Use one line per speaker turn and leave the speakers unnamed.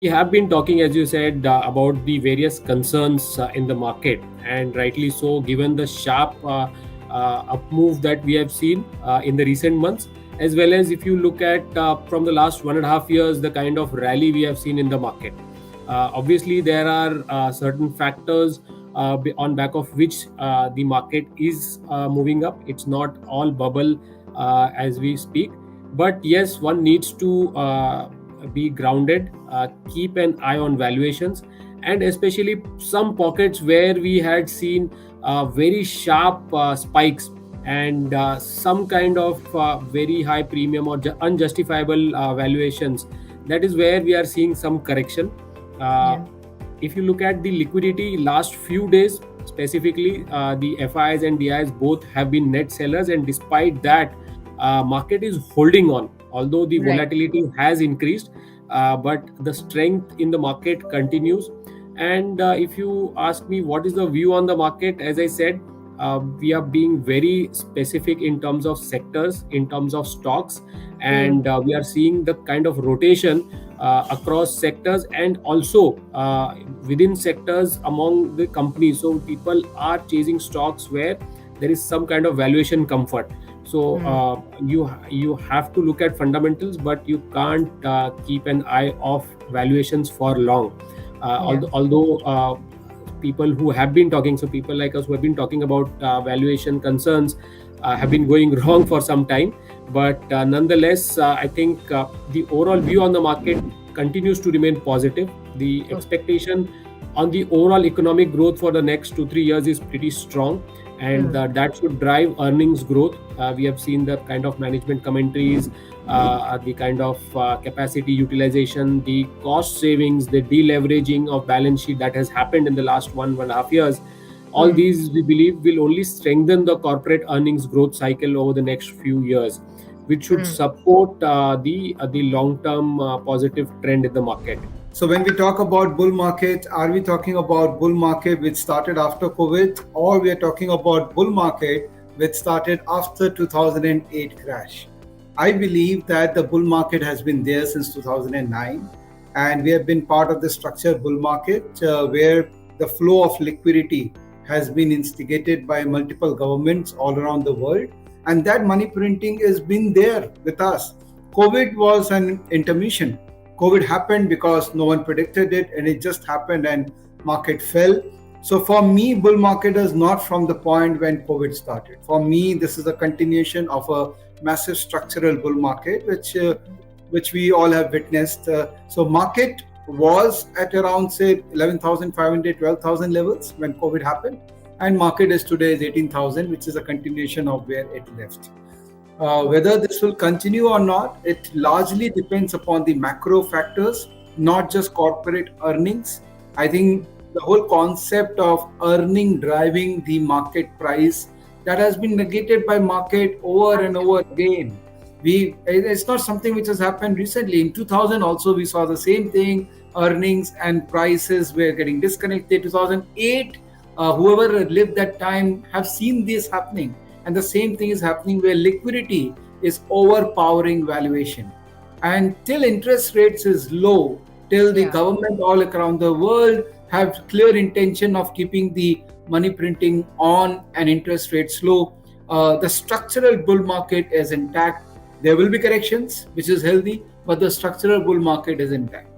We have been talking, as you said, about the various concerns in the market, and rightly so, given the sharp up move that we have seen in the recent months, as well as if you look at from the last 1.5 years, the kind of rally we have seen in the market. Obviously, there are certain factors on back of which the market is moving up. It's not all bubble as we speak, but yes, one needs to be grounded, keep an eye on valuations, and especially some pockets where we had seen very sharp spikes and some kind of very high premium or unjustifiable valuations. That is where we are seeing some correction. Uh,
Yeah.
if you look at the liquidity last few days, specifically the FIs and DIs both have been net sellers, and despite that, market is holding on. Although the
Right.
volatility has increased, but the strength in the market continues. And if you ask me what is the view on the market, as I said, we are being very specific in terms of sectors, in terms of stocks, and we are seeing the kind of rotation across sectors and also within sectors among the companies. So people are chasing stocks where there is some kind of valuation comfort. So you have to look at fundamentals, but you can't keep an eye off valuations for long.
Yeah.
Although people who have been talking, so people like us who have been talking about valuation concerns have been going wrong for some time. But nonetheless, I think the overall view on the market continues to remain positive. The
Oh,
expectation on the overall economic growth for the next 2-3 years is pretty strong, and that should drive earnings growth. We have seen the kind of management commentaries, the kind of capacity utilization, the cost savings, the deleveraging of balance sheet that has happened in the last 1.5 years. All these, we believe, will only strengthen the corporate earnings growth cycle over the next few years, which should support the long-term positive trend in the market.
So when we talk about bull market, are we talking about bull market which started after COVID, or we are talking about bull market which started after 2008 crash? I believe that the bull market has been there since 2009, and we have been part of the structured bull market where the flow of liquidity has been instigated by multiple governments all around the world, and that money printing has been there with us. COVID was an intermission. COVID happened because no one predicted it, and it just happened, and market fell. So for me, bull market is not from the point when COVID started. For me, this is a continuation of a massive structural bull market, which we all have witnessed. So market was at around say 11,500, 12,000 levels when COVID happened, and market is today is 18,000, which is a continuation of where it left. Whether this will continue or not, it largely depends upon the macro factors, not just corporate earnings. I think the whole concept of earning driving the market price, that has been negated by market over and over again. It's not something which has happened recently. In 2000 also we saw the same thing. Earnings and prices were getting disconnected. 2008, whoever lived that time have seen this happening. And the same thing is happening where liquidity is overpowering valuation. And till interest rates is low, till the government all around the world have clear intention of keeping the money printing on and interest rates low, the structural bull market is intact. There will be corrections, which is healthy, but the structural bull market is intact.